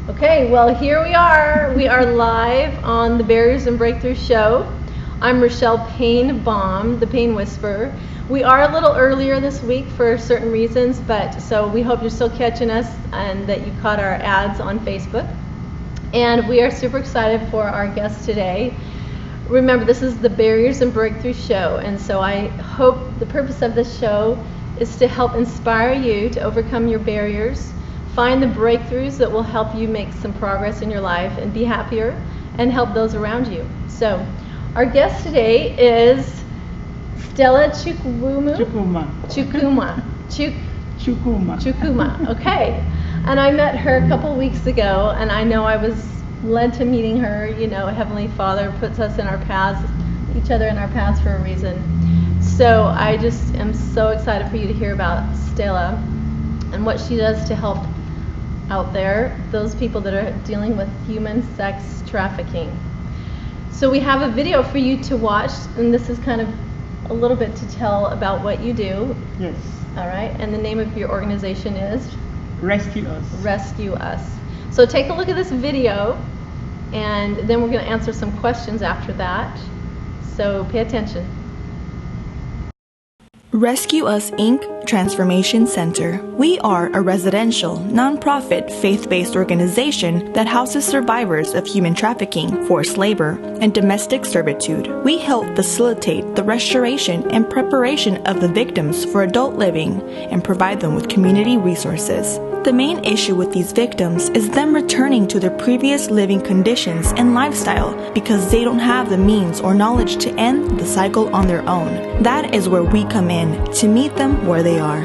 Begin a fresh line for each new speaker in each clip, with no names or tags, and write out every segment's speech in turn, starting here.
Okay, well, here we are. We are live on the Barriers and Breakthroughs show. I'm Rochelle Payne-Baum, the Pain Whisperer. We are a little earlier this week for certain reasons, but so we hope you're still catching us and that you caught our ads on Facebook. And we are super excited for our guest today. Remember, this is the Barriers and Breakthroughs show, and so I hope the purpose of this show is to help inspire you to overcome your barriers, find the breakthroughs that will help you make some progress in your life and be happier and help those around you. So our guest today is Stella Chukwuma. Chukwuma. Okay. And I met her a couple weeks ago, and I know I was led to meeting her. You know, Heavenly Father puts us in our paths, each other in our paths for a reason. So I just am so excited for you to hear about Stella and what she does to help out there, those people that are dealing with human sex trafficking. So we have a video for you to watch, and this is kind of a little bit to tell about what you do.
Yes.
All right, and the name of your organization is?
Rescue Us.
Rescue Us. So take a look at this video, and then we're going to answer some questions after that. So pay attention.
Rescue Us Inc. Transformation Center. We are a residential, nonprofit, faith-based organization that houses survivors of human trafficking, forced labor, and domestic servitude. We help facilitate the restoration and preparation of the victims for adult living and provide them with community resources. The main issue with these victims is them returning to their previous living conditions and lifestyle because they don't have the means or knowledge to end the cycle on their own. That is where we come in, to meet them where they are.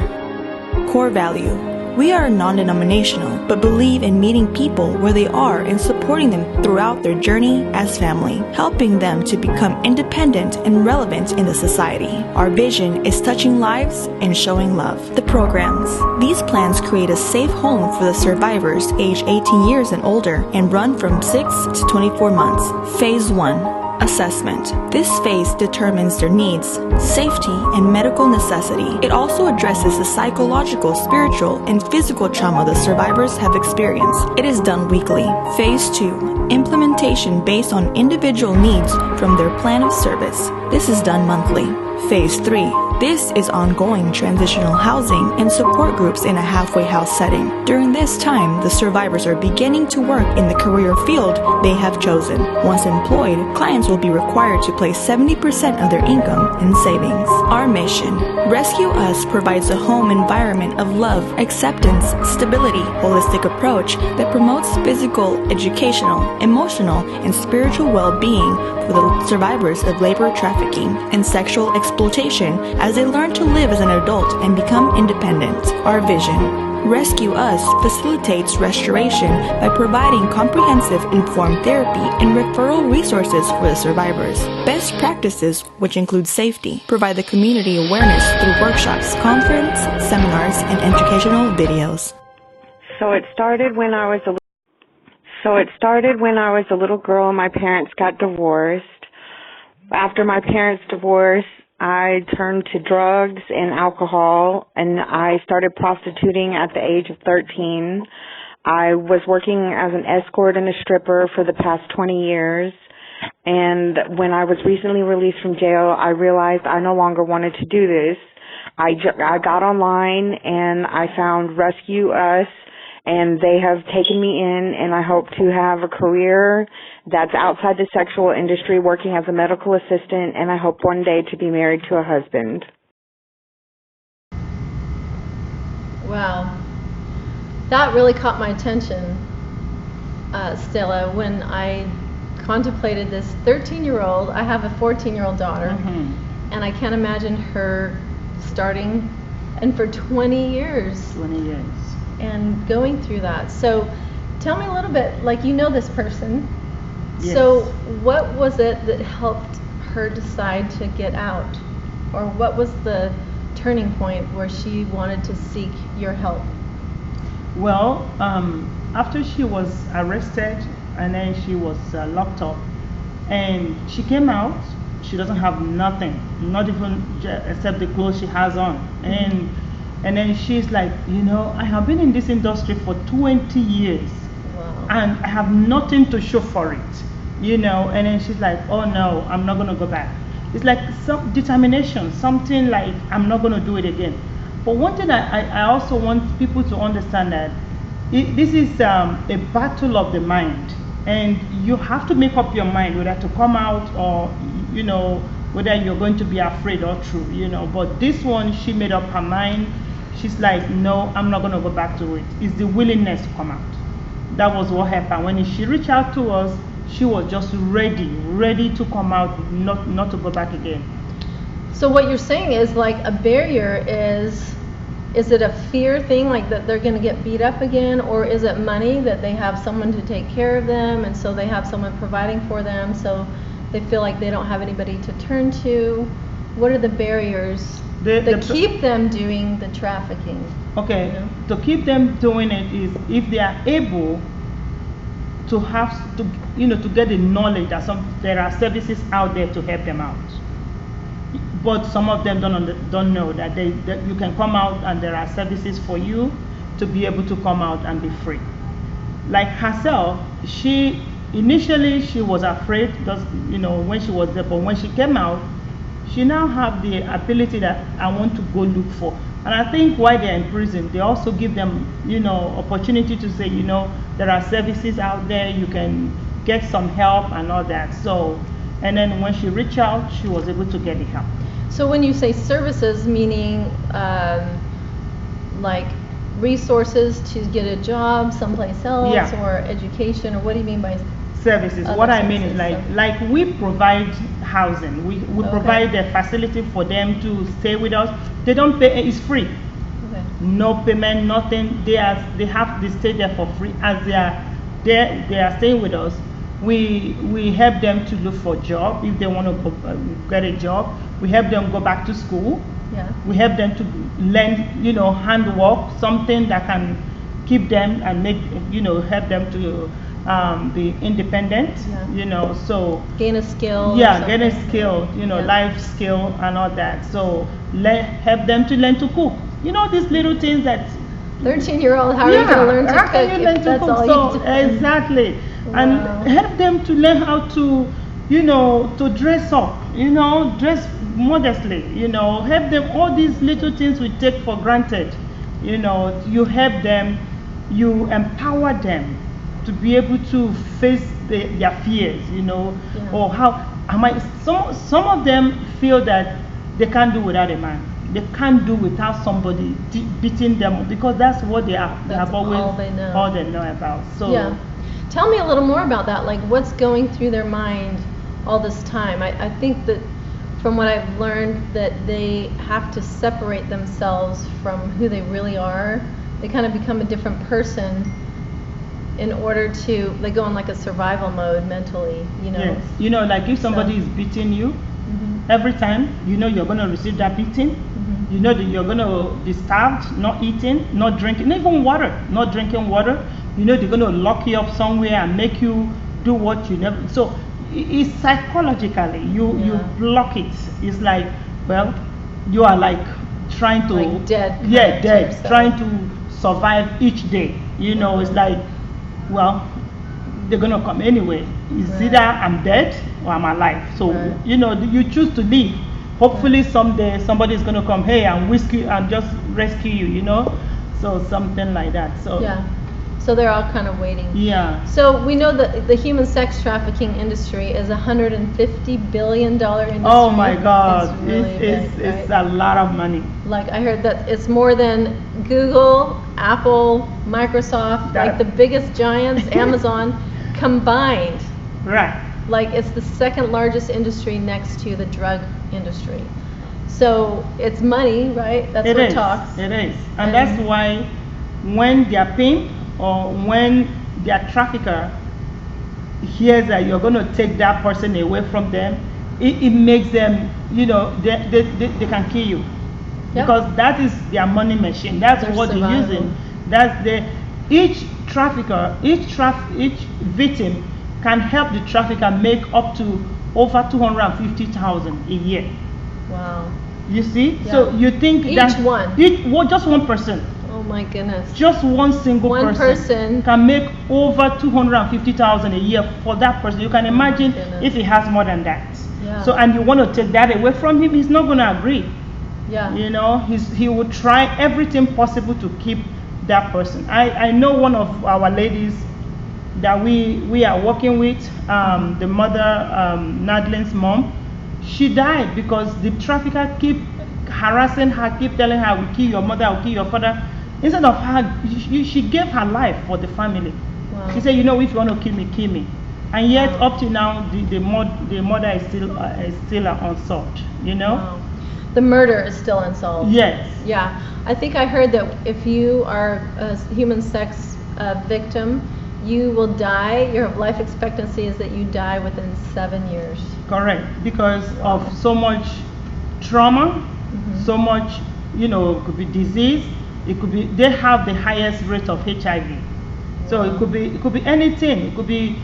Core value. We are non-denominational, but believe in meeting people where they are and supporting them throughout their journey as family, helping them to become independent and relevant in the society. Our vision is touching lives and showing love. The programs. These plans create a safe home for the survivors aged 18 years and older and run from 6 to 24 months. Phase 1. Assessment. This phase determines their needs, safety, and medical necessity. It also addresses the psychological, spiritual, and physical trauma the survivors have experienced. It is done weekly. Phase 2. Implementation based on individual needs from their plan of service. This is done monthly. Phase 3. This is ongoing transitional housing and support groups in a halfway house setting. During this time, the survivors are beginning to work in the career field they have chosen. Once employed, clients will be required to place 70% of their income in savings. Our mission. Rescue Us provides a home environment of love, acceptance, stability, holistic approach that promotes physical, educational, emotional, and spiritual well-being for the survivors of labor trafficking and sexual exploitation as they learn to live as an adult and become independent. Our vision. Rescue Us facilitates restoration by providing comprehensive informed therapy and referral resources for the survivors. Best practices, which include safety, provide the community awareness through workshops, conference, seminars, and educational videos.
So it started when I was a little girl and my parents got divorced. After my parents' divorce, I turned to drugs and alcohol, and I started prostituting at the age of 13. I was working as an escort and a stripper for the past 20 years, and when I was recently released from jail, I realized I no longer wanted to do this. I got online, and I found Rescue Us, and they have taken me in, and I hope to have a career that's outside the sexual industry, working as a medical assistant, and I hope one day to be married to a husband.
Wow. That really caught my attention, Stella, when I contemplated this 13-year-old. I have a 14-year-old daughter, and I can't imagine her starting, and for 20 years.
20 years.
And going through that. So tell me a little bit, like, you know this person.
Yes.
So what was it that helped her decide to get out? Or what was the turning point where she wanted to seek your help?
Well, after she was arrested and then she was locked up, and she came out, she doesn't have nothing, not even except the clothes she has on. And then she's like, you know, I have been in this industry for 20 years.
Wow.
and I have nothing to show for it, you know. And then she's like, oh no, I'm not going to go back. It's like some determination, something like I'm not going to do it again. But one thing I also want people to understand that this is a battle of the mind, and you have to make up your mind whether to come out or, you know, whether you're going to be afraid or true, you know. But this one, she made up her mind. She's like, no, I'm not going to go back to it. It's the willingness to come out. That was what happened. When she reached out to us, she was just ready to come out, not to go back again.
So what you're saying is like a barrier is it a fear thing, like that they're going to get beat up again, or is it money, that they have someone to take care of them and so they have someone providing for them, so they feel like they don't have anybody to turn to? What are the barriers that keep them doing the trafficking?
Okay,
you know?
To keep them doing it is if they are able to have to, you know, to get the knowledge that there are services out there to help them out. But some of them don't know that that you can come out and there are services for you to be able to come out and be free. Like herself, she initially was afraid, because, you know, when she was there, but when she came out, she now have the ability that I want to go look for. And I think while they're in prison, they also give them, you know, opportunity to say, you know, there are services out there, you can get some help and all that. So, and then when she reached out, she was able to get the help.
So when you say services, meaning like resources to get a job someplace else,
Yeah.
or education, or what do you mean by
services?
other
What I mean is
services?
like we provide housing. We
Okay.
provide a facility for them to stay with us. They don't pay, it's free.
Okay.
No payment, nothing. They stay there for free. As they are staying with us, we help them to look for a job if they want to get a job. We help them go back to school.
Yeah.
We help them to learn, you know, handwork, something that can keep them and make, you know, help them to be independent.
Yeah.
You know, so
Gain a skill. or
yeah, get a
something.
skill, you know,
Yeah.
life skill and all that. So help them to learn to cook. You know, these little things that
13-year-old, how are you going to learn to
how
cook
can you learn
if
to
that's
cook?
all
So
you do?
exactly,
Wow.
and help them to learn how to, you know, to dress up, you know, dress modestly, you know, help them. All these little things we take for granted, you know, you help them, you empower them to be able to face their fears, you know,
Yeah.
or how am I? Some of them feel that they can't do without a man. They can't do without somebody beating them, because that's what they are. They
That's
have always
all they know.
all they know about. So
Yeah. Tell me a little more about that. Like, what's going through their mind all this time? I think that from what I've learned, that they have to separate themselves from who they really are. They kind of become a different person in order to, they go in like a survival mode mentally, you know.
yes, you know, like if somebody
So-
is beating you,
Mhm.
every time, you know you're going to receive that beating.
Mhm.
You know that you're going to be starved, not eating, not drinking, not even water, not drinking water. You know they're going to lock you up somewhere and make you do what you never. So it's psychologically, you
Yeah.
block it. It's like, well, you are like trying to,
Like dead kind
yeah,
of
dead,
yourself.
trying to survive each day. You know, it's like, well, they're gonna come anyway. It's
Right.
either I'm dead or I'm alive. So
Right.
you know, you choose to live. Hopefully someday somebody's gonna come, hey, and whiskey and just rescue you. You know, so something like that. So
Yeah. So they're all kind of waiting.
yeah.
So we know that the human sex trafficking industry is a $150 billion industry.
Oh my God,
It's really big,
it's
right?
a lot of money.
Like I heard that it's more than Google, Apple, Microsoft,
That-
like the biggest giants, Amazon, combined.
Right.
Like it's the second largest industry next to the drug industry. So it's money, right? That's
It
what
is.
talks.
It is, and
And-
that's why when their pimp or when their trafficker hears that you're going to take that person away from them, it makes them, you know, they can kill you.
Yep.
Because that is their money machine. That's
Their
what
survival.
they're using. That's each trafficker, each victim can help the trafficker make up to over 250,000 a year.
Wow.
You see?
Yeah.
So you think
Each
that
one.
just one person.
Oh Oh my goodness.
Just one single
One person
can make over 250,000 a year for that person. You can imagine if he has more than that.
Yeah.
So, and you want to take that away from him, he's not going to agree.
Yeah.
You know, he would try everything possible to keep that person. I know one of our ladies that we are working with, the mother, Nadline's mom. She died because the trafficker keep harassing her, keep telling her, "I will kill your mother, I will kill your father." Instead of her, she gave her life for the family.
Wow.
She said, "You know, if you want to kill me, kill me." And yet, up to now, the mother is still unsolved. You know.
Wow. The murder is still unsolved.
Yes.
Yeah. I think I heard that if you are a human sex victim, you will die. Your life expectancy is that you die within 7 years.
Correct, because of so much trauma, so much, you know, it could be disease. It could be they have the highest rate of HIV. So it could be anything. It could be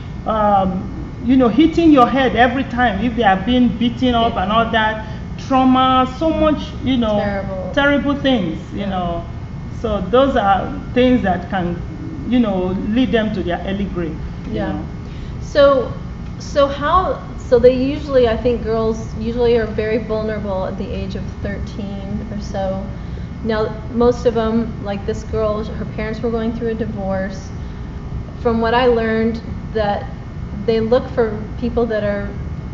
you know, hitting your head every time if they are being beaten up and all that. Trauma, so much, you know, terrible things, you know. So those are things that can, you know, lead them to their early grave. You know.
So they usually, I think girls usually are very vulnerable at the age of 13 or so. Now, most of them, like this girl, her parents were going through a divorce. From what I learned, that they look for people that are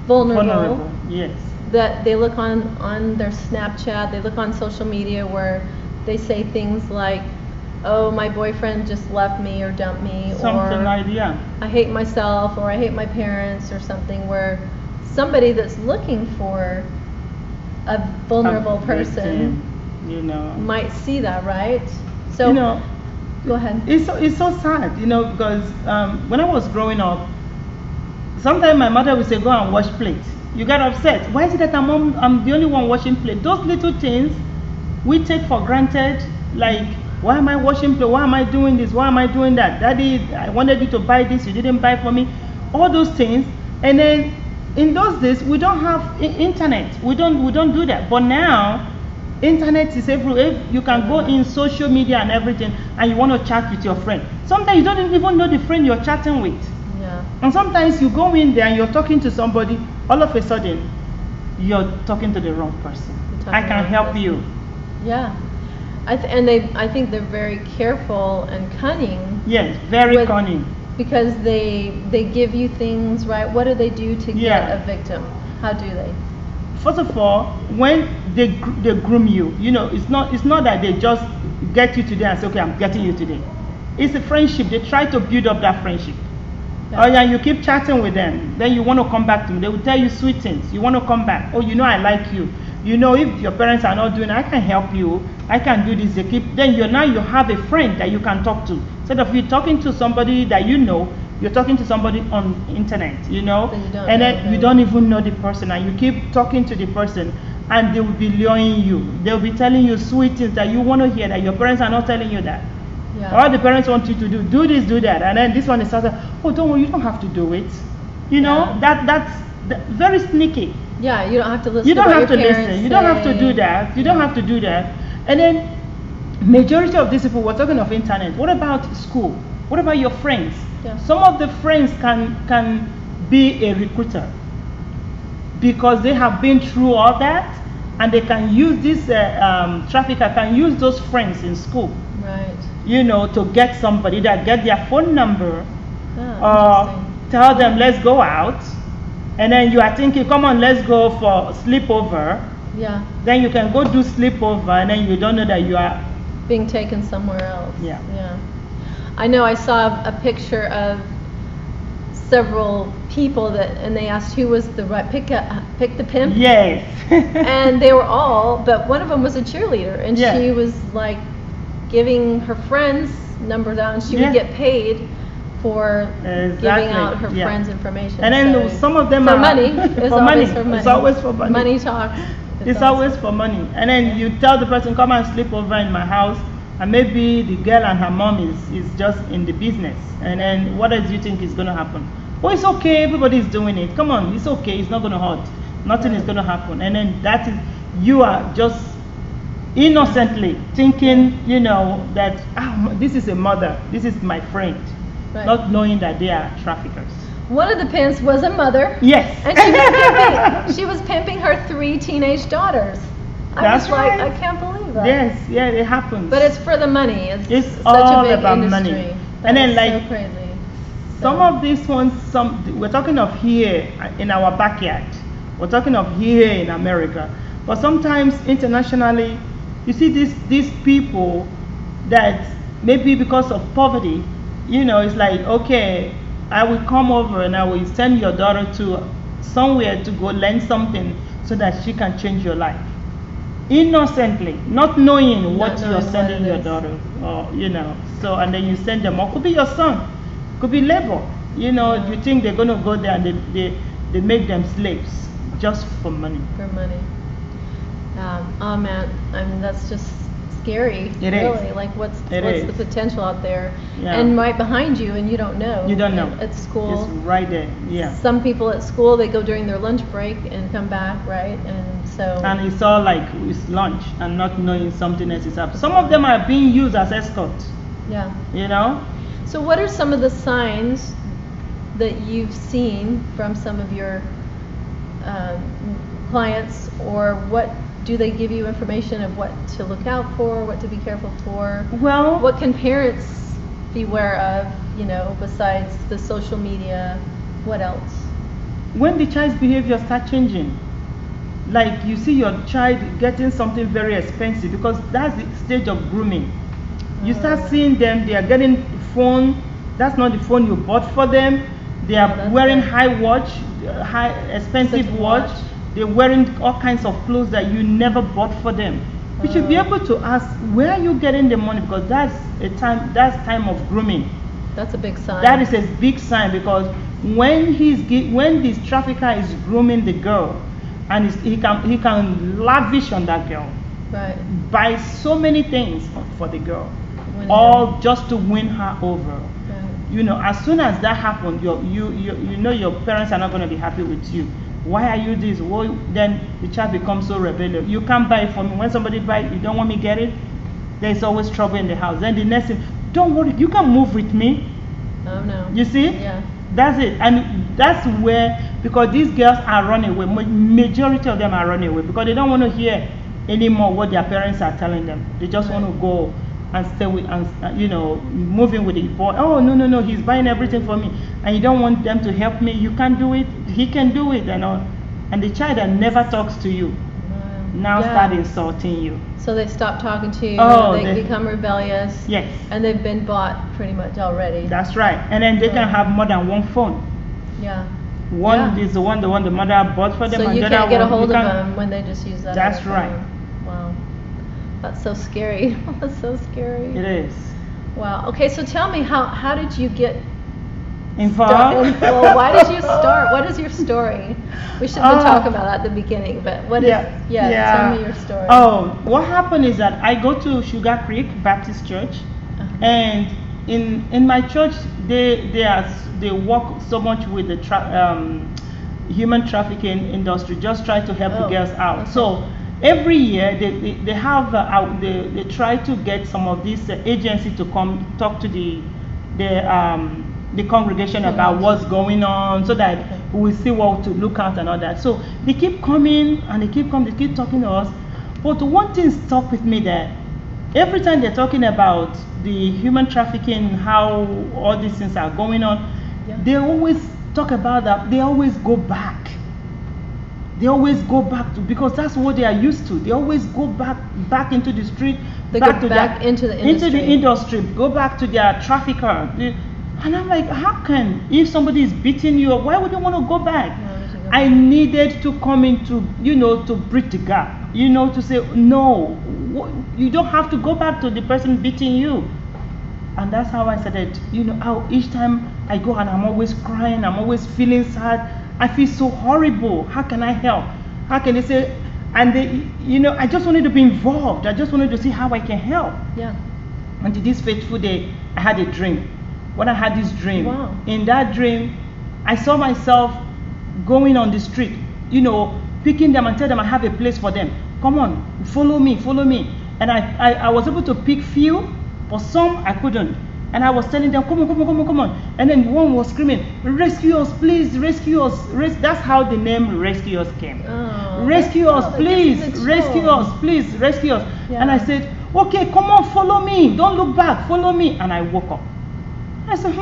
vulnerable.
Yes.
That they look on their Snapchat, they look on social media where they say things like, "Oh, my boyfriend just left me or dumped me,"
Something
or
like that.
"I hate myself," or "I hate my parents," or something, where somebody that's looking for a vulnerable person,
you know,
might see that, right? So,
you know,
go ahead.
It's so sad, you know, because when I was growing up, sometimes my mother would say, "Go and wash plates." You get upset. Why is it that I'm the only one washing plate? Those little things we take for granted, like, why am I washing plate? Why am I doing this? Why am I doing that? Daddy, I wanted you to buy this, you didn't buy for me. All those things. And then in those days we don't have internet. We don't do that. But now internet is everywhere. You can go in social media and everything, and you want to chat with your friend. Sometimes you don't even know the friend you're chatting with.
Yeah.
And sometimes you go in there and you're talking to somebody, all of a sudden you're talking to the wrong person. I can help you.
Yeah. I think they're very careful and cunning.
Yes, very cunning.
Because they give you things, right? What do they do to get a victim? How do they?
First of all, when they groom you, you know, it's not that they just get you today and say, "Okay, I'm getting you today." It's a friendship. They try to build up that friendship. Yeah. Oh yeah, you keep chatting with them. Then you want to come back to me. They will tell you sweet things. You want to come back. "Oh, you know, I like you. You know, if your parents are not doing it, I can help you. I can do this." Then you have a friend that you can talk to. Instead of you talking to somebody that you know, you're talking to somebody on internet, you know, and then you don't even know the person, and you keep talking to the person, and they will be luring you. They'll be telling you sweet things that you want to hear, that your parents are not telling you that. Yeah. All the parents want you to do this, do that, and then this one is started, "Oh, don't worry, you don't have to do it." You know, that's very sneaky.
Yeah, you don't have to listen.
You don't have to listen. You don't have to do that. You don't have to do that. And then, majority of these people, we're talking of internet. What about school? What about your friends? Yeah. Some of the friends can be a recruiter because they have been through all that, and they can use this trafficker can use those friends in school.
Right.
You know, to get somebody that get their phone number, or tell them, "Let's go out," and then you are thinking, "Come on, let's go for sleepover."
Yeah.
Then you can go do sleepover, and then you don't know that you are
being taken somewhere else.
Yeah.
Yeah. I know I saw a picture of several people and they asked who was the right pick the pimp.
Yes.
And they were all, but one of them was a cheerleader, and she was like giving her friends numbers out, and she would get paid for giving out her friends' information.
And then some of them
for
are
money. It's
for
always
money.
for money.
It's always for money.
Money talks.
It's always for money. And then you tell the person, "Come and sleep over in my house," and maybe the girl and her mom is just in the business. And then what else do you think is going to happen? "Oh, it's okay, everybody is doing it. Come on, it's okay, it's not going to hurt. Nothing is going to happen." And then that is, you are just innocently, thinking, that this is a mother, this is my friend,
Right.
not knowing that they are traffickers.
One of the pimps was a mother.
Yes.
And she was pimping her 3 teenage daughters.
That's
was like,
right.
I can't believe that.
Yes, yeah, it happens.
But it's for the money. It's such
all
a big
about
industry.
money.
That
And then,
is
like,
so crazy.
some of these ones, we're talking of here in our backyard. We're talking of here in America. But sometimes internationally, you see these people that maybe because of poverty, it's like, okay, I will come over and I will send your daughter to somewhere to go learn something so that she can change your life. Innocently, not knowing what you're sending your daughter, or so, and then you send them, or could be your son, could be labor, you think they're going to go there and they make them slaves just for money.
For money. Oh man, I mean that's just scary.
It
really.
is.
Like what's
is.
the potential out there?
Yeah.
And right behind you, and you don't know.
You don't know.
At school.
It's right there. Yeah.
Some people at school, they go during their lunch break and come back, right? And so.
And it's all like it's lunch and not knowing something else is happening. Some of them are being used as escorts.
Yeah. So what are some of the signs that you've seen from some of your clients, or what do they give you information of what to look out for, what to be careful for?
Well,
what can parents beware of, besides the social media? What else?
When the child's behavior starts changing, like you see your child getting something very expensive, because that's the stage of grooming. You start seeing them, they are getting phone, that's not the phone you bought for them. They are wearing high watch, high expensive watch. They're wearing all kinds of clothes that you never bought for them. You should be able to ask, where are you getting the money? Because that's time of grooming.
That's a big sign.
That is a big sign, because when this trafficker is grooming the girl, and he can lavish on that girl,
right,
buy so many things for the girl,
all
just to win her over. Right. As soon as that happens, your parents are not going to be happy with you. Why are you this? Well, then the child becomes so rebellious. You can't buy it for me. When somebody buys it, you don't want me to get it. There's always trouble in the house. Then the next thing, don't worry, you can move with me.
Oh no.
You see?
Yeah.
That's it. And that's where, because these girls are running away, majority of them are running away because they don't want to hear anymore what their parents are telling them. They just want to go and stay with, and moving with the boy. Oh no, he's buying everything for me, and you don't want them to help me. You can't do it. He can do it, and the child that never talks to you now start insulting you.
So they stop talking to you. They become rebellious.
Yes.
And they've been bought pretty much already.
That's right. And then they can have more than one phone.
Yeah.
One is the one the mother bought for them.
So
and
you
the
can't
other
get a
one,
hold of them when they just use that.
That's right.
Wow. That's so scary. That's so scary.
It is.
Wow. Okay, so tell me, how did you get
involved?
Well, why did you start? What is your story? We should have been talking about that at the beginning, but tell me your story.
Oh, what happened is that I go to Sugar Creek Baptist Church, and in my church they work so much with the human trafficking industry, just try to help the girls out. Okay. So every year they have they try to get some of these agencies to come talk to the congregation about what's going on, so that we will see what to look at and all that. So they keep coming and they keep talking to us. But one thing stuck with me, that every time they're talking about the human trafficking, how all these things are going on, they always talk about that. They always go back. Because that's what they are used to. They always go back into the street.
They go back into the
industry. Go back to their trafficker. And I'm like, how can, if somebody is beating you, why would you want to go back? I needed to come into, to bridge the gap, to say, no, you don't have to go back to the person beating you. And that's how I started, each time I go and I'm always crying, I'm always feeling sad. I feel so horrible. How can I help? How can they say, and they, I just wanted to be involved. I just wanted to see how I can help. Yeah. And this fateful day, I had a dream. When I had this dream, in that dream, I saw myself going on the street, picking them and tell them I have a place for them. Come on, follow me. and I was able to pick few, but some I couldn't. And I was telling them, come on, come on, come on, come on. And then one was screaming, rescue us, please, rescue us. That's how the name Rescue Us came.
Oh,
rescue us, please, rescue us, please, rescue us.
Yeah.
And I said, okay, come on, follow me. Don't look back, follow me. And I woke up. I said,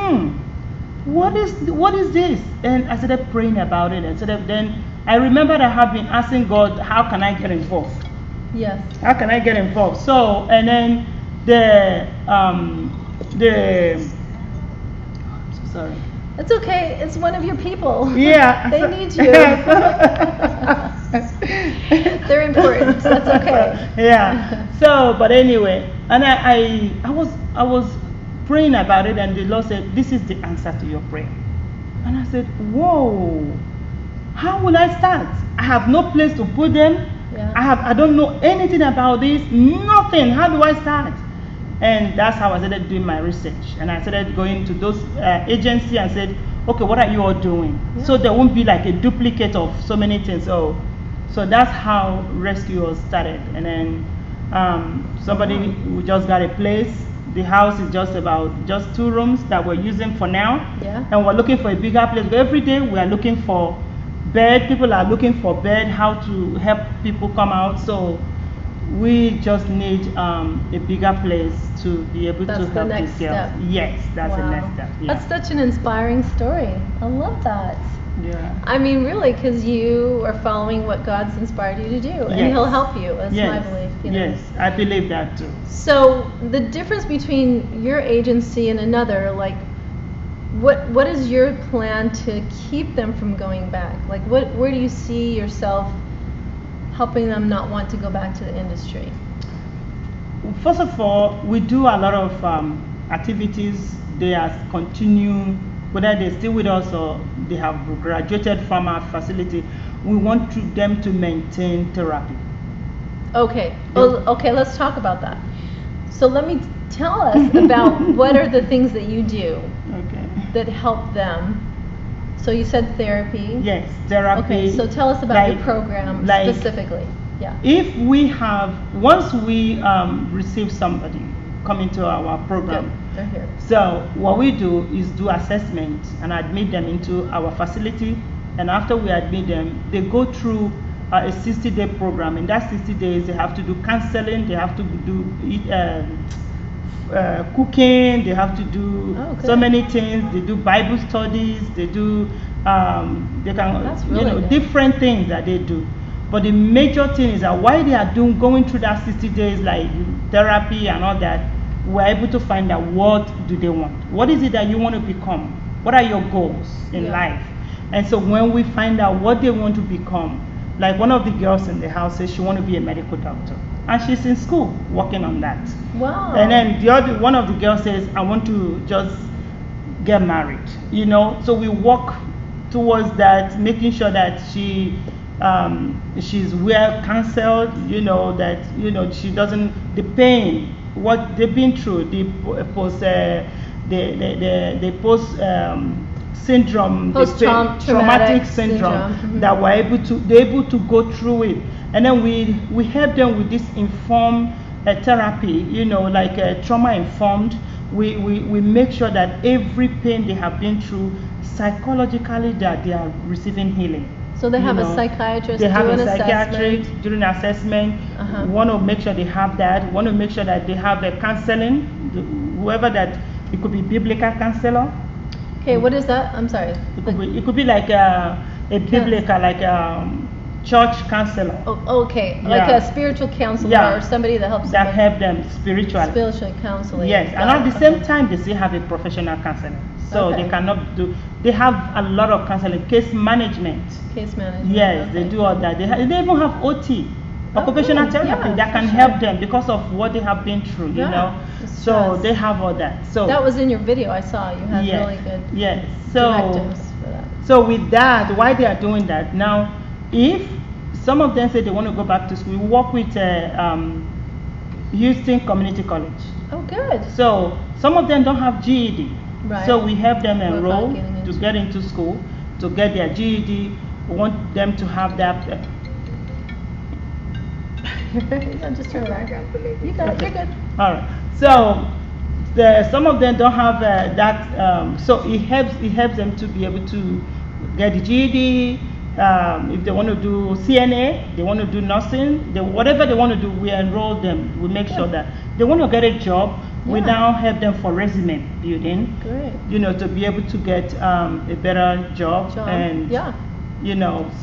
what is this? And I started praying about it. And then I remembered I have been asking God, how can I get involved?
Yes.
How can I get involved? So, and then I'm so sorry.
It's okay. It's one of your people.
Yeah.
They need you. They're important. So that's okay.
Yeah. So, but anyway, and I was praying about it, and the Lord said, this is the answer to your prayer. And I said, whoa, how will I start? I have no place to put them.
Yeah.
I don't know anything about this, nothing. How do I start? And that's how I started doing my research. And I started going to those agencies and said, okay, what are you all doing?
Yeah.
So there won't be like a duplicate of so many things. So that's how Rescue Us started. And then somebody we just got a place. The house is just 2 rooms that we're using for now.
Yeah.
And we're looking for a bigger place. But every day we are looking for bed. People are looking for bed, how to help people come out. So we just need a bigger place to be able
That's
to
the
help
next
these girls.
step.
Yes, that's
Wow.
the next step. Yeah.
That's such an inspiring story. I love that.
Yeah.
I mean, really, because you are following what God's inspired you to do, and
Yes.
He'll help you. That's
Yes.
my belief. You know?
Yes, I believe that too.
So the difference between your agency and another, like, what is your plan to keep them from going back? Like, where do you see yourself helping them not want to go back to the industry?
First of all, we do a lot of activities. They are continue, whether they're still with us or they have graduated from our facility. We want them to maintain therapy.
Okay. Well, okay, let's talk about that. So tell us about what are the things that you do
Okay.
that help them. So you said therapy.
Yes, therapy.
Okay, so tell us about your
like-
program
like
specifically. Yeah.
If once we receive somebody coming to our program,
Good. They're here.
so what we do is do assessment and admit them into our facility. And after we admit them, they go through a 60-day program. In that 60 days, they have to do counseling, they have to do cooking, they have to do so many things. They do Bible studies, they do
That's really good.
different things that they do. But the major thing is that while they are going through that 60 days, like therapy and all that, we're able to find out what do they want. What is it that you want to become? What are your goals in life? And so when we find out what they want to become, like one of the girls in the house says she wants to be a medical doctor, and she's in school working on that.
Wow.
And then one of the girls says, I want to just get married. So we work towards that, making sure that she's well counseled, that she doesn't, the pain, what they've been through, the post syndrome, traumatic syndrome, that they're able to go through it. And then we help them with this informed therapy, like trauma informed. We make sure that every pain they have been through, psychologically, that they are receiving healing.
So they have a psychiatrist.
They have
do
a
an
psychiatrist
assessment.
during assessment.
Uh-huh.
We want to make sure they have that. We want to make sure that they have a counseling. Whoever that, it could be biblical counselor.
Okay, what is that? I'm sorry.
It could be like a biblical, like church counselor.
Oh, okay, like a spiritual counselor or somebody that helps
that help them spiritually.
Spiritual counseling.
Yes, and at the same time they still have a professional counselor. So they cannot do. They have a lot of counseling, case management.
Case management.
Yes, they do all that. They even have OT, occupational therapy, that can help them because of what they have been through. So they have all that. So
that was in your video. I saw you had really good.
Yes.
directives for that.
So with that, why they are doing that now? If some of them say they want to go back to school, we work with Houston Community College.
Oh, good.
So some of them don't have GED.
Right.
So we help them enroll
getting
to get into school, to get their GED. We want them to have that.
No, just turn it on. You got it. You're good.
All right. So some of them don't have that. So it helps them to be able to get the GED. If they want to do CNA, they want to do nursing, whatever they want to do, we enroll them. We make sure that they want to get a job. We now help them for resume building.
Great.
To be able to get a better job. And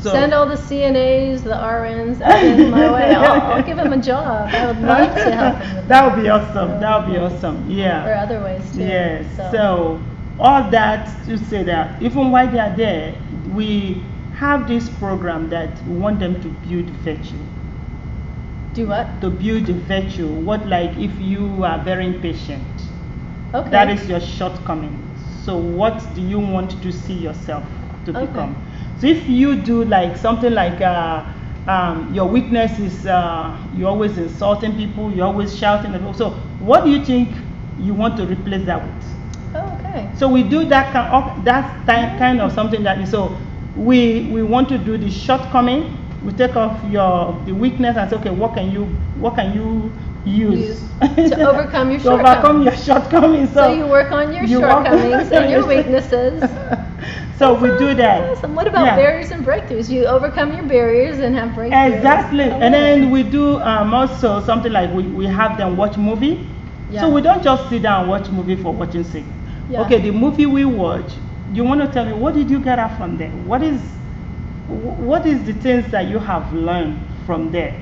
so
send all the CNAs, the RNs, everything my way. I'll give them a job. I would love to help them with
that would be awesome. That would be awesome. Yeah.
Or other ways too.
Yes. So all that to say that even while they are there, we have this program that we want them to build virtue.
Do what?
To build a virtue. What, like if you are very impatient?
Okay.
That is your shortcoming. So what do you want to see yourself to become? So if you do like something like your weakness is you're always insulting people, you're always shouting at people. So what do you think you want to replace that with?
Okay.
So we do that kind of something that is so. We want to do the shortcoming. We take off the weakness and say, okay, what can you use
to overcome your shortcomings?
To overcome your shortcomings.
So you work on your shortcomings and your weaknesses.
So we do that.
Awesome. What about barriers and breakthroughs? You overcome your barriers and have breakthroughs.
Exactly. And then we do also something like we have them watch movie.
Yeah.
So we don't just sit down and watch movie for watching sake.
Yeah.
Okay, the movie we watch, you want to tell me, what did you get out from there? What is the things that you have learned from there?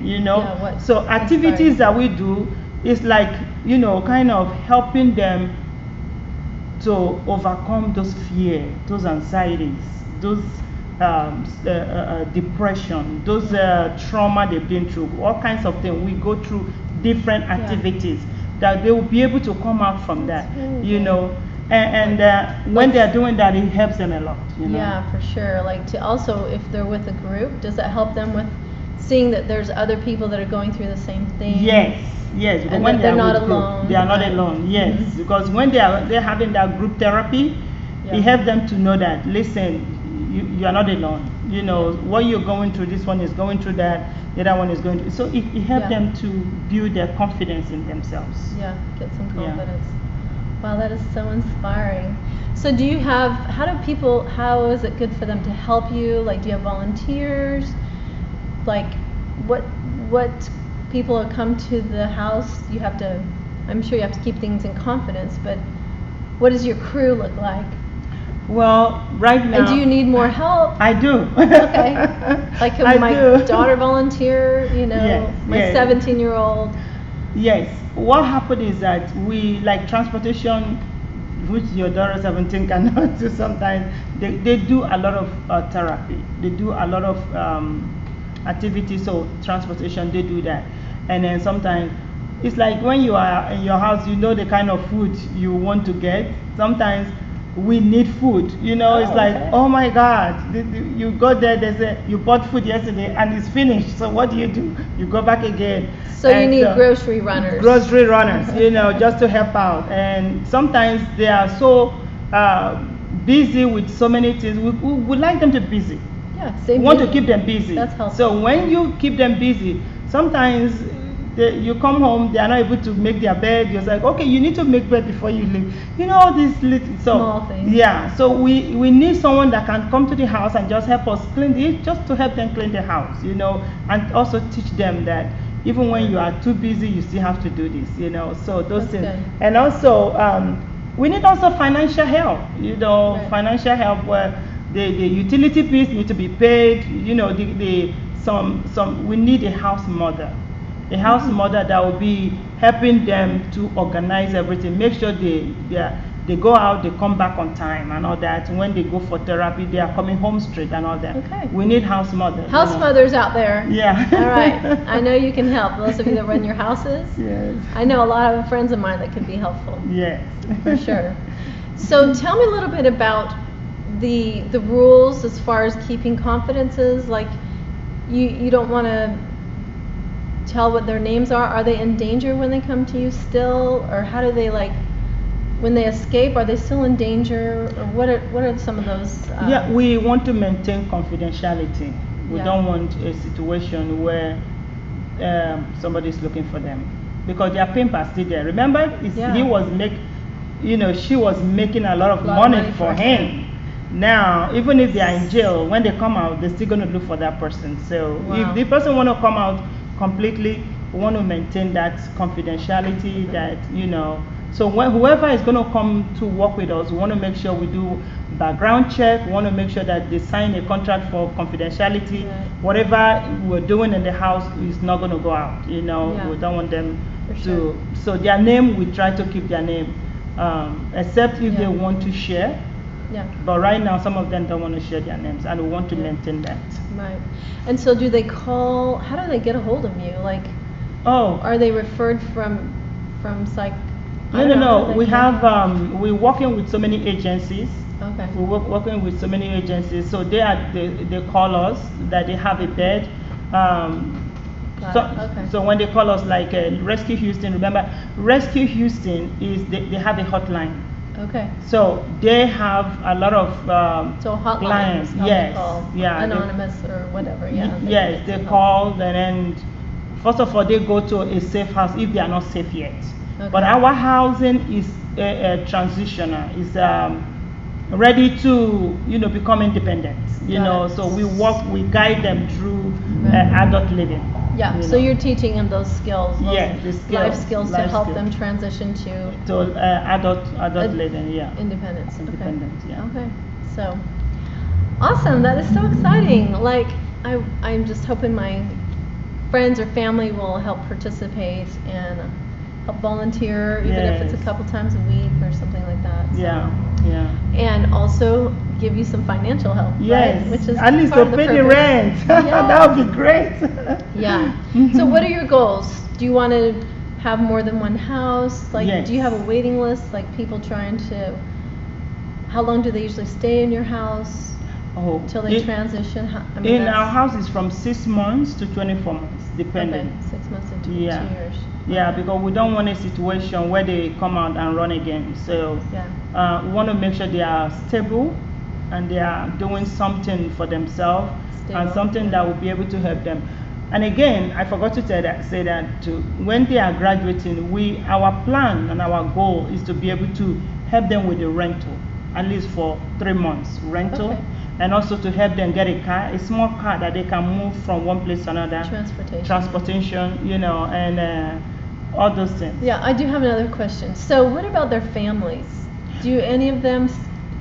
So activities that we do is like, kind of helping them to overcome those fear, those anxieties, those depression, those trauma they've been through, all kinds of things. We go through different activities that they will be able to come out from that, And when they're doing that, it helps them a lot.
Yeah, for sure. Like to also, if they're with a group, does that help them with seeing that there's other people that are going through the same thing?
Yes.
And when they're not alone.
They are not alone. Yes, because when they're having that group therapy, it helps them to know that listen, you are not alone. What you're going through, this one is going through that, the other one is going through. So it helps them to build their confidence in themselves.
Yeah, get some confidence. Wow, that is so inspiring. So do you have, how is it good for them to help you? Like, do you have volunteers? Like, what people come to the house? I'm sure you have to keep things in confidence, but what does your crew look like?
Well, right now.
And do you need more help?
I do.
Okay. Like, could my daughter volunteer? My 17-year-old.
Yes. What happened is that we, like transportation, which your daughter 17 cannot do sometimes, they do a lot of therapy. They do a lot of activities, so transportation, they do that. And then sometimes, it's like when you are in your house, the kind of food you want to get. Sometimes we need food, it's like, oh my God, you go there, you bought food yesterday and it's finished, so what do? You go back again.
So you need grocery runners,
just to help out. And sometimes they are so busy with so many things. We would like them to be busy. We want to keep them busy.
That's helpful.
So when you keep them busy, sometimes you come home, they are not able to make their bed. You're like, okay, you need to make bed before you leave. All these little
small things.
Yeah. So we need someone that can come to the house and just help us clean it, just to help them clean the house, and also teach them that even when you are too busy, you still have to do this, So those things.
Good.
And also, we need also financial help. Financial help where the utility fees need to be paid. We need a house mother. A house mother that will be helping them to organize everything, make sure they go out, they come back on time and all that. When they go for therapy, they are coming home straight and all that.
Okay.
We need house mothers.
Mothers out there.
Yeah.
All right. I know you can help. Those of you that run your houses.
Yes.
I know a lot of friends of mine that could be helpful.
Yes.
For sure. So tell me a little bit about the rules as far as keeping confidences. Like, you don't want to tell what their names are. Are they in danger when they come to you still, or how do they, like, when they escape, are they still in danger, or what are some of those?
We want to maintain confidentiality. We don't want a situation where somebody's looking for them, because their pimp are still there. Remember, he was she was making a lot of money for him. Now, even if they are in jail, when they come out, they're still going to look for that person. So if the person want to come out completely, we want to maintain that confidentiality, that so whoever is going to come to work with us, we want to make sure we do background check. We want to make sure that they sign a contract for confidentiality. Whatever we're doing in the house is not going to go out. We don't want them to. So their name, we try to keep their name, except if they want to share. But right now, some of them don't want to share their names, and we want to maintain that.
Right. And so, do they call? How do they get a hold of you? Like, are they referred from psych?
No. We have we're working with so many agencies.
Okay.
We're working with so many agencies, so they call us that they have a bed. So when they call us, like Rescue Houston, remember Rescue Houston they have a hotline.
Okay.
So they have a lot of clients.
Yes. Anonymous or whatever.
Yes, they call, and first of all they go to a safe house if they are not safe yet. Okay. But our housing is transitional. Is ready to become independent. So we guide them through adult living.
So you're teaching them those skills. Life skills to help them transition to
adult living.
Independence.
Okay.
Okay. So awesome. That is so exciting. Like I'm just hoping my friends or family will help participate and help volunteer, even if it's a couple times a week or something like that. So. And also give you some financial help.
Yes,
right? Which is
at least to pay the rent. That would be great.
So what are your goals? Do you want to have more than one house? Like, do you have a waiting list? Like people trying to? How long do they usually stay in your house? Till they transition?
Our house is from 6 months to 24 months, depending.
Okay, 6 months to 2 years.
Because we don't want a situation where they come out and run again. So we want to make sure they are stable and they are doing something for themselves and something that will be able to help them. And again, I forgot to say that too. When they are graduating, our plan and our goal is to be able to help them with the rental, at least for 3 months rental. Okay. And also to help them get a car, a small car that they can move from one place to another. Transportation, and all those things.
I do have another question. So what about their families? Do any of them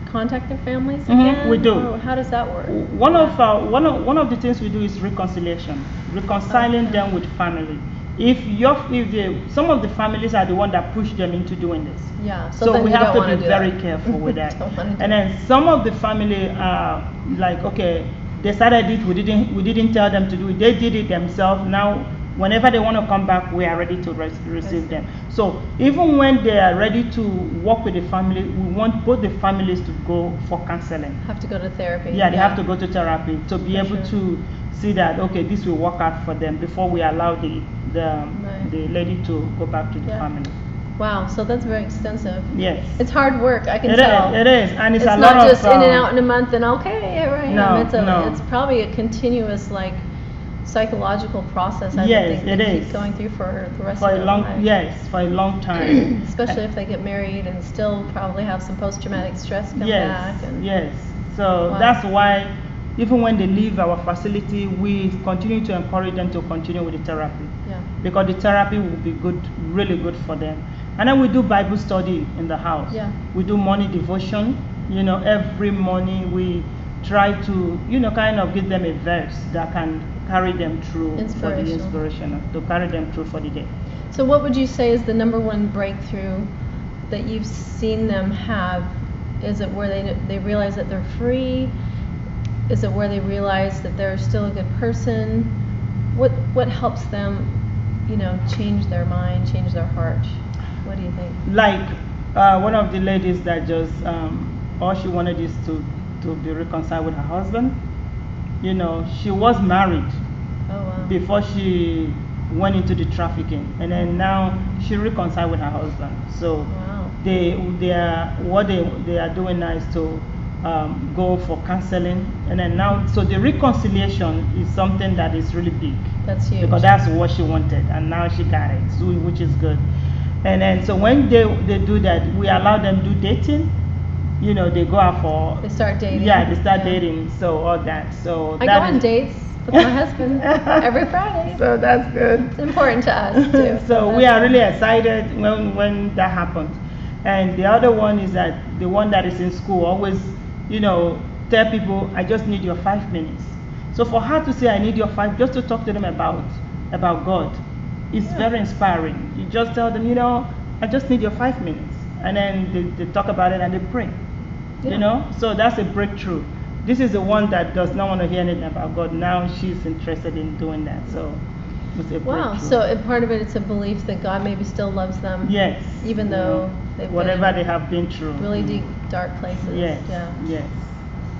contact their families again?
We do.
Or how does that work?
One of the things we do is reconciliation, reconciling them with family. Some of the families are the one that push them into doing this. So we have to be very careful with that. And then some of the family are like, okay, they started it, we didn't tell them to do it. They did it themselves. Now, whenever they want to come back, we are ready to receive them. So even when they are ready to work with the family, we want both the families to go for counseling.
Have to go to therapy.
They have to go to therapy to be able to see that, okay, this will work out for them before we allow the lady to go back to the family.
Wow, so that's very extensive.
Yes.
It's hard work, I can tell.
It is, and it's a lot of...
It's not just in and out in a month and okay, right.
No.
It's probably a continuous, psychological process, I think they keep going through for the rest of their life.
Yes, for a long time.
Especially if they get married and still probably have some post-traumatic stress come back.
Yes, so that's why even when they leave our facility, we continue to encourage them to continue with the therapy. Because the therapy will be good, really good for them. And then we do Bible study in the house. We do morning devotion. Every morning we try to, kind of give them a verse that can carry them through for the inspiration, to carry them through for the day.
So what would you say is the number one breakthrough that you've seen them have? Is it where they realize that they're free? Is it where they realize that they're still a good person? What helps them, change their mind, change their heart? What do you think?
Like one of the ladies that just all she wanted is to be reconciled with her husband. She was married before she went into the trafficking, and then now she reconciled with her husband. So what they are doing now is to go for counseling, and then now, so the reconciliation is something that is really big.
That's huge.
Because that's what she wanted, and now she got it, so, which is good. And then, so when they do that, we allow them do dating. You know, they go out for.
They start dating.
Yeah, they start dating. So all that. So
I go on dates with my husband every Friday.
So that's good.
It's important to us too.
So we are really excited when that happens. And the other one is that the one that is in school always, you know, tell people, I just need your 5 minutes. So for her to say, I need your 5, just to talk to them about God, it's very inspiring. You just tell them, you know, I just need your 5 minutes. And then they talk about it and they pray. You know, so that's a breakthrough. This is the one that does not want to hear anything about God. Now she's interested in doing that. So it's a breakthrough.
Wow. So part of it's a belief that God maybe still loves them.
Yes.
Even though they've
whatever they have been through.
Really deep, dark places.
Yes.
Yeah.
Yes.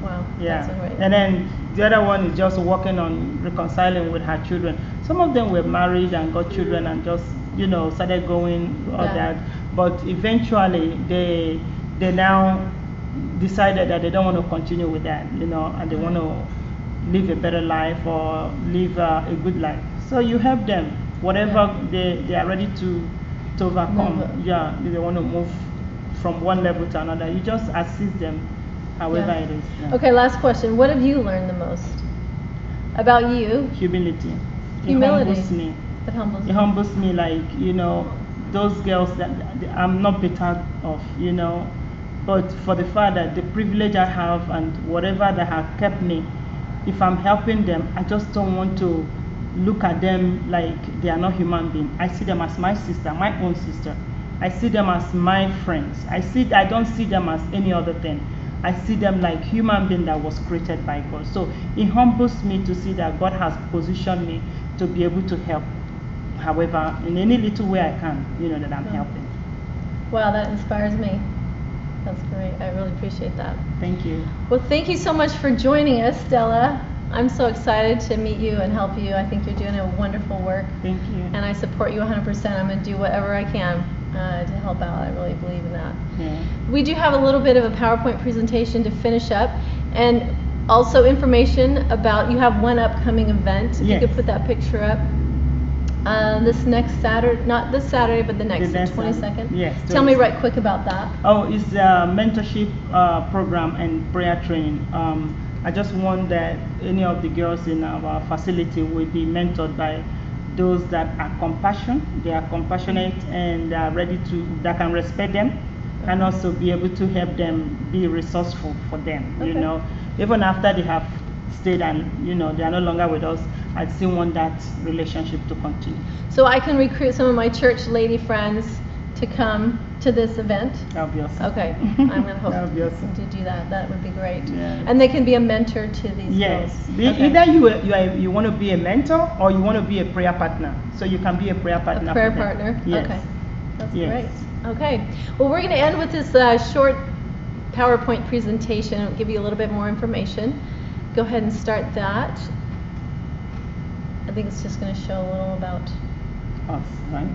Wow.
Yeah.
That's great.
And then the other one is just working on reconciling with her children. Some of them were married and got children and just, you know, started going all that. But eventually they now decided that they don't want to continue with that, you know, and they want to live a better life or live a good life. So you help them, whatever they are ready to overcome. Yeah, they want to move from one level to another. You just assist them, however it is. Yeah.
Okay, last question. What have you learned the most about you?
Humility.
Humility.
It humbles me.
It humbles
It humbles me, like, you know, those girls that I'm not bitter of, you know. But for the fact that the privilege I have and whatever that have kept me, if I'm helping them, I just don't want to look at them like they are not human beings. I see them as my sister, my own sister. I see them as my friends. I don't see them as any other thing. I see them like human being that was created by God. So it humbles me to see that God has positioned me to be able to help, however, in any little way I can, you know, that I'm helping.
Wow, that inspires me. That's great. I really appreciate that.
Thank you.
Well, thank you so much for joining us, Stella. I'm so excited to meet you and help you. I think you're doing a wonderful work.
Thank you.
And I support you 100%. I'm going to do whatever I can to help out. I really believe in that.
Yeah.
We do have a little bit of a PowerPoint presentation to finish up, and also information about, you have one upcoming event. If you could put that picture up. This next Saturday, not this Saturday, but the next 22nd.
Yes.
Tell me right quick about that.
Oh, it's a mentorship program and prayer training. I just want that any of the girls in our facility will be mentored by those that are they are compassionate and are ready to, that can respect them, and also be able to help them be resourceful for them. You know, even after they have stayed and, you know, they are no longer with us, I still want that relationship to continue.
So I can recruit some of my church lady friends to come to this event?
That would be awesome.
Okay, I'm going to hope
That would be awesome.
to do that. That would be great.
Yeah.
And they can be a mentor to these
Yes.
girls.
Either you want to be a mentor or you want to be a prayer partner. So you can be a prayer partner.
A prayer
for them.
partner?
Yes.
Okay. That's
Yes.
great. Okay. Well, we're going to end with this short PowerPoint presentation. It'll give you a little bit more information. Go ahead and start that. I think it's just going to show a little about
Us, right?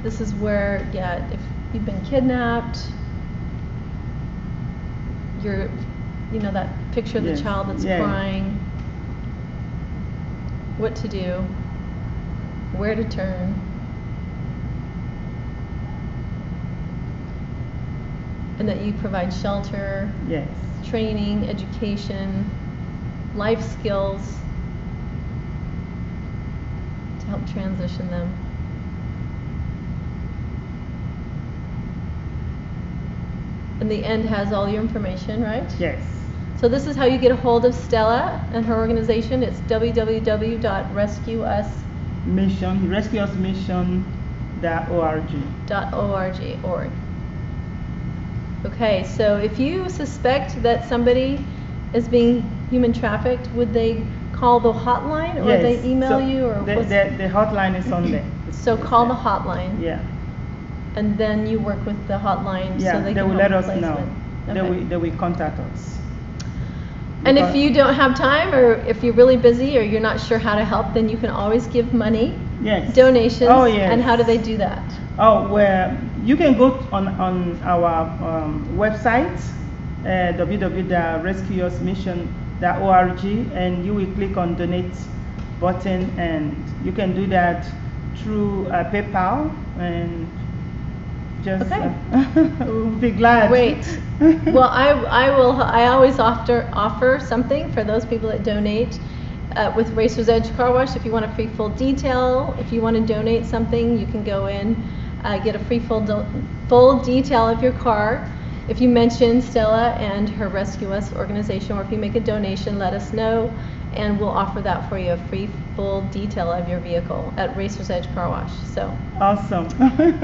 This is where, if you've been kidnapped, you know, that picture of the child that's crying, what to do, where to turn. And that you provide shelter, training, education, life skills to help transition them. And the end has all your information, right?
Yes.
So this is how you get a hold of Stella and her organization. It's rescueusmission.org. Okay, so if you suspect that somebody is being human trafficked, would they call the hotline, or they email you, or
the hotline is on there.
So call the hotline.
Yeah.
And then you work with the hotline so they can
will
help
let us
placement.
know.
Okay.
They will contact us.
And if you don't have time, or if you're really busy, or you're not sure how to help, then you can always give money, donations.
Oh, yes.
And how do they do that?
Oh, well, you can go on our website, www.rescueusmission.org, and you will click on donate button, and you can do that through PayPal, and just we'll be glad.
Great. Well, I always offer something for those people that donate. With Racer's Edge Car Wash, if you want a free full detail, if you want to donate something, you can go in, get a free full detail of your car. If you mention Stella and her Rescue Us organization, or if you make a donation, let us know, and we'll offer that for you, a free full detail of your vehicle at Racer's Edge Car Wash. So
awesome.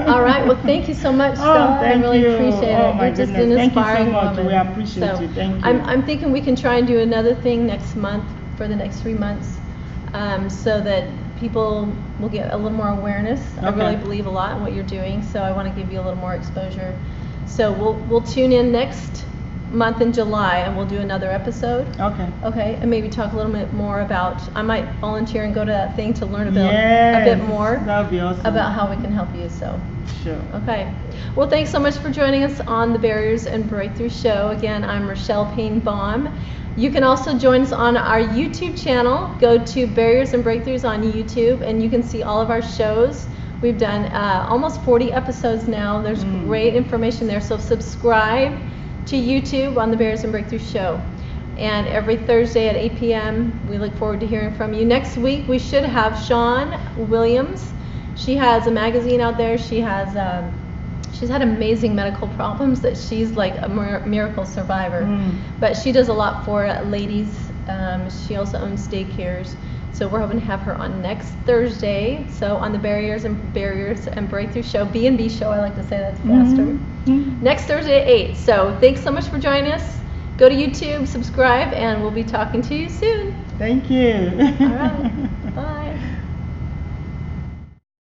All right. Well, thank you so much, Stella.
Thank
I really
you.
appreciate it.
My
You're just
goodness.
an
Thank you so
inspiring
much.
woman.
We appreciate you. Thank you.
I'm thinking we can try and do another thing next month for the next 3 months, so that people will get a little more awareness. I really believe a lot in what you're doing, so I want to give you a little more exposure. So we'll tune in next month in July, and we'll do another episode. Okay, and maybe talk a little bit more about, I might volunteer and go to that thing to learn about a bit more
that would be awesome.
about how we can help you. So
sure.
Okay. Well, thanks so much for joining us on the Barriers and Breakthrough Show. Again, I'm Rochelle Payne-Baum. You can also join us on our YouTube channel. Go to Barriers and Breakthroughs on YouTube, and you can see all of our shows. We've done almost 40 episodes now. There's great information there. So subscribe to YouTube on the Barriers and Breakthrough Show. And every Thursday at 8 p.m., we look forward to hearing from you. Next week, we should have Sean Williams. She has a magazine out there. She has she's had amazing medical problems that she's like a miracle survivor. But she does a lot for ladies. She also owns daycares. So we're hoping to have her on next Thursday. So on the Barriers and Breakthrough Show, B&B Show, I like to say that's faster. Next Thursday at 8. So thanks so much for joining us. Go to YouTube, subscribe, and we'll be talking to you soon.
Thank you.
All right.